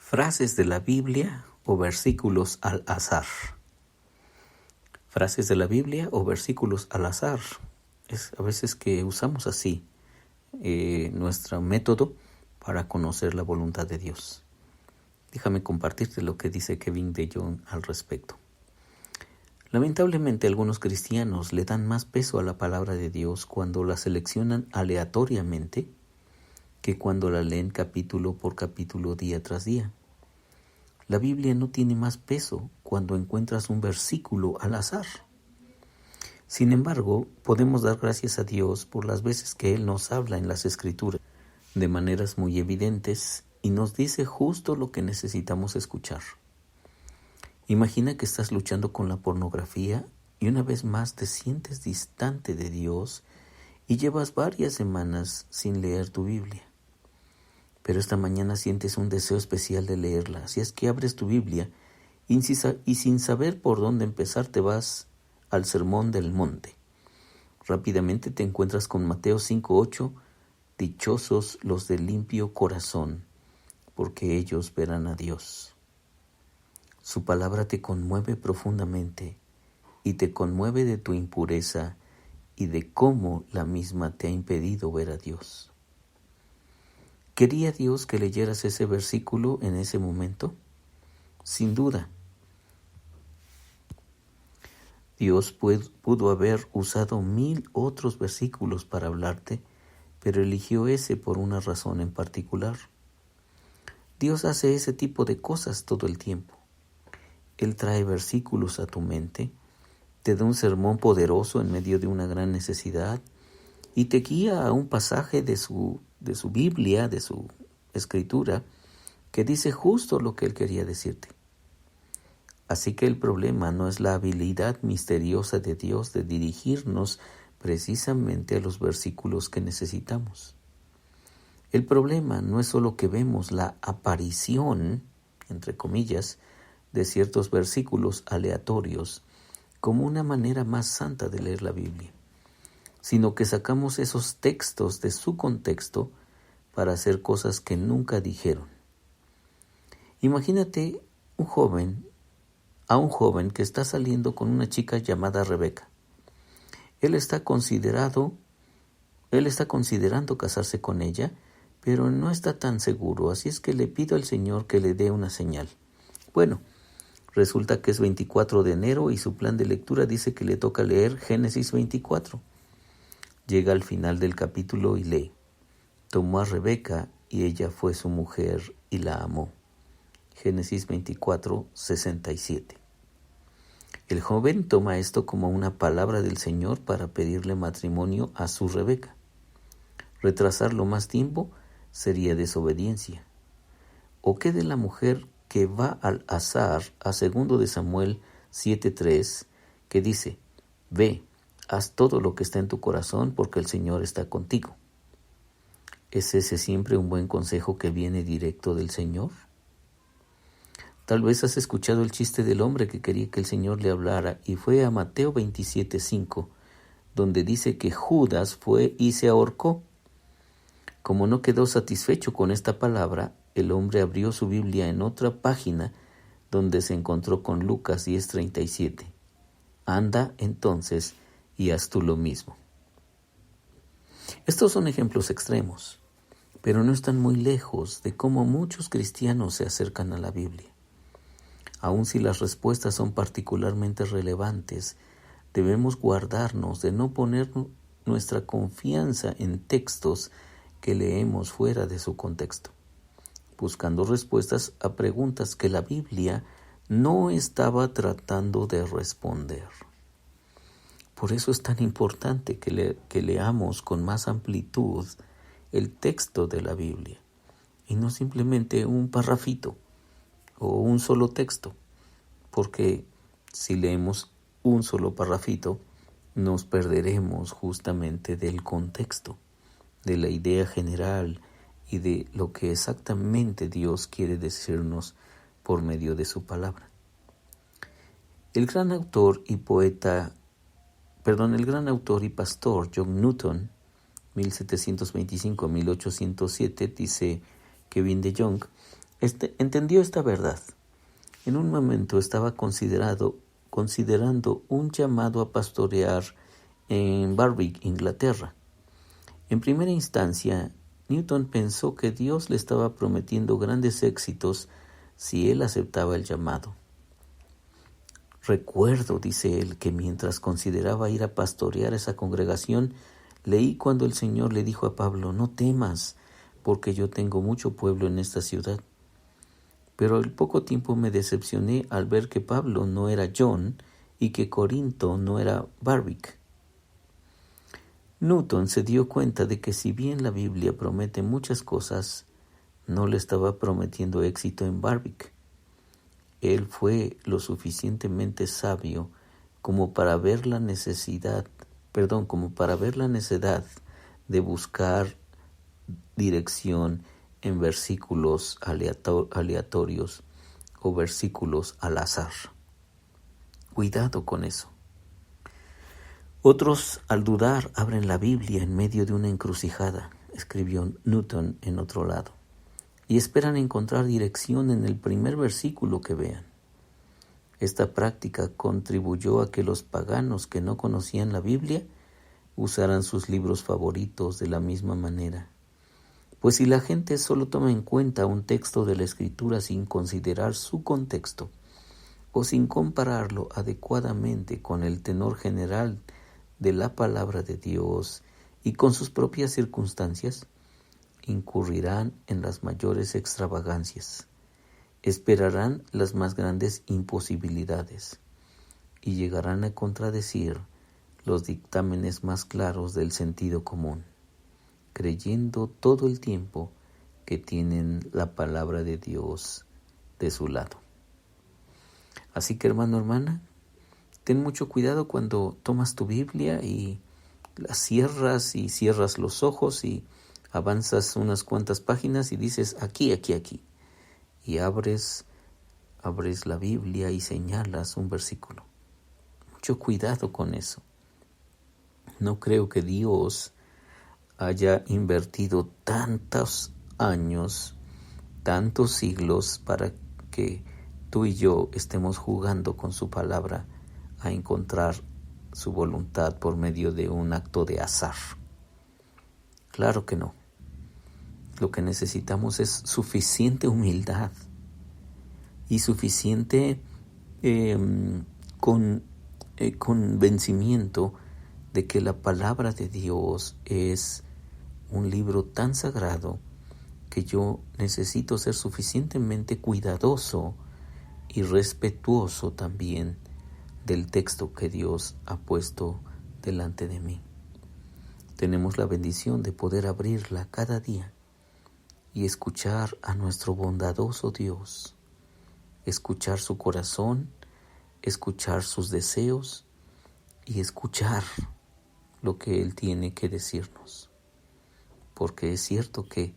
Frases de la Biblia o versículos al azar. Frases de la Biblia o versículos al azar. Es a veces que usamos así nuestro método para conocer la voluntad de Dios. Déjame compartirte lo que dice Kevin DeYoung al respecto. Lamentablemente algunos cristianos le dan más peso a la palabra de Dios cuando la seleccionan aleatoriamente que cuando la leen capítulo por capítulo, día tras día. La Biblia no tiene más peso cuando encuentras un versículo al azar. Sin embargo, podemos dar gracias a Dios por las veces que Él nos habla en las Escrituras de maneras muy evidentes y nos dice justo lo que necesitamos escuchar. Imagina que estás luchando con la pornografía y una vez más te sientes distante de Dios y llevas varias semanas sin leer tu Biblia. Pero esta mañana sientes un deseo especial de leerla, así es que abres tu Biblia y sin saber por dónde empezar te vas al Sermón del Monte. Rápidamente te encuentras con Mateo 5:8, dichosos los de limpio corazón, porque ellos verán a Dios. Su palabra te conmueve profundamente y te conmueve de tu impureza y de cómo la misma te ha impedido ver a Dios. ¿Quería Dios que leyeras ese versículo en ese momento? Sin duda. Dios pudo haber usado 1000 otros versículos para hablarte, pero eligió ese por una razón en particular. Dios hace ese tipo de cosas todo el tiempo. Él trae versículos a tu mente, te da un sermón poderoso en medio de una gran necesidad y te guía a un pasaje de su Biblia, de su escritura, que dice justo lo que Él quería decirte. Así que el problema no es la habilidad misteriosa de Dios de dirigirnos precisamente a los versículos que necesitamos. El problema no es solo que vemos la aparición, entre comillas, de ciertos versículos aleatorios como una manera más santa de leer la Biblia, sino que sacamos esos textos de su contexto para hacer cosas que nunca dijeron. Imagínate a un joven que está saliendo con una chica llamada Rebeca. Él está considerando casarse con ella, pero no está tan seguro, así es que le pido al Señor que le dé una señal. Bueno, resulta que es 24 de enero y su plan de lectura dice que le toca leer Génesis 24. Llega al final del capítulo y lee: tomó a Rebeca y ella fue su mujer y la amó. Génesis 24:67. El joven toma esto como una palabra del Señor para pedirle matrimonio a su Rebeca. Retrasarlo más tiempo sería desobediencia. ¿O qué de la mujer que va al azar a 2 de Samuel 7:3, que dice: ve, haz todo lo que está en tu corazón porque el Señor está contigo? ¿Es ese siempre un buen consejo que viene directo del Señor? Tal vez has escuchado el chiste del hombre que quería que el Señor le hablara y fue a Mateo 27:5, donde dice que Judas fue y se ahorcó. Como no quedó satisfecho con esta palabra, el hombre abrió su Biblia en otra página donde se encontró con Lucas 10:37. Anda entonces y haz tú lo mismo. Estos son ejemplos extremos, pero no están muy lejos de cómo muchos cristianos se acercan a la Biblia. Aun si las respuestas son particularmente relevantes, debemos guardarnos de no poner nuestra confianza en textos que leemos fuera de su contexto, buscando respuestas a preguntas que la Biblia no estaba tratando de responder. Por eso es tan importante que leamos con más amplitud el texto de la Biblia y no simplemente un parrafito o un solo texto, porque si leemos un solo parrafito nos perderemos justamente del contexto, de la idea general y de lo que exactamente Dios quiere decirnos por medio de su palabra. El gran autor y pastor John Newton, 1725-1807, dice Kevin DeYoung, entendió esta verdad. En un momento estaba considerando un llamado a pastorear en Barwick, Inglaterra. En primera instancia, Newton pensó que Dios le estaba prometiendo grandes éxitos si él aceptaba el llamado. Recuerdo, dice él, que mientras consideraba ir a pastorear esa congregación, leí cuando el Señor le dijo a Pablo: no temas, porque yo tengo mucho pueblo en esta ciudad. Pero al poco tiempo me decepcioné al ver que Pablo no era John y que Corinto no era Barwick. Newton se dio cuenta de que si bien la Biblia promete muchas cosas, no le estaba prometiendo éxito en Barwick. Él fue lo suficientemente sabio como para ver la necedad de buscar dirección en versículos aleatorios o versículos al azar. Cuidado con eso. Otros, al dudar, abren la Biblia en medio de una encrucijada, escribió Newton en otro lado, y esperan encontrar dirección en el primer versículo que vean. Esta práctica contribuyó a que los paganos que no conocían la Biblia usaran sus libros favoritos de la misma manera. Pues si la gente solo toma en cuenta un texto de la Escritura sin considerar su contexto o sin compararlo adecuadamente con el tenor general de la palabra de Dios y con sus propias circunstancias, incurrirán en las mayores extravagancias, esperarán las más grandes imposibilidades y llegarán a contradecir los dictámenes más claros del sentido común, creyendo todo el tiempo que tienen la palabra de Dios de su lado. Así que, hermano, hermana, ten mucho cuidado cuando tomas tu Biblia y la cierras los ojos y avanzas unas cuantas páginas y dices aquí. Y abres la Biblia y señalas un versículo. Mucho cuidado con eso. No creo que Dios haya invertido tantos años, tantos siglos para que tú y yo estemos jugando con su palabra a encontrar su voluntad por medio de un acto de azar. Claro que no. Lo que necesitamos es suficiente humildad y suficiente convencimiento de que la palabra de Dios es un libro tan sagrado que yo necesito ser suficientemente cuidadoso y respetuoso también del texto que Dios ha puesto delante de mí. Tenemos la bendición de poder abrirla cada día y escuchar a nuestro bondadoso Dios, escuchar su corazón, escuchar sus deseos y escuchar lo que Él tiene que decirnos. Porque es cierto que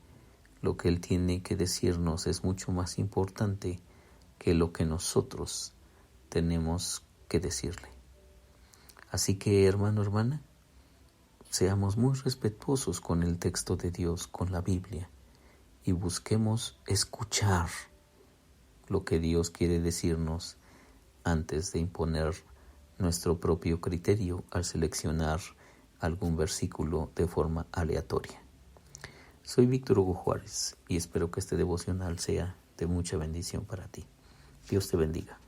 lo que Él tiene que decirnos es mucho más importante que lo que nosotros tenemos que decirle. Así que, hermano, hermana, seamos muy respetuosos con el texto de Dios, con la Biblia, y busquemos escuchar lo que Dios quiere decirnos antes de imponer nuestro propio criterio al seleccionar algún versículo de forma aleatoria. Soy Víctor Hugo Juárez y espero que este devocional sea de mucha bendición para ti. Dios te bendiga.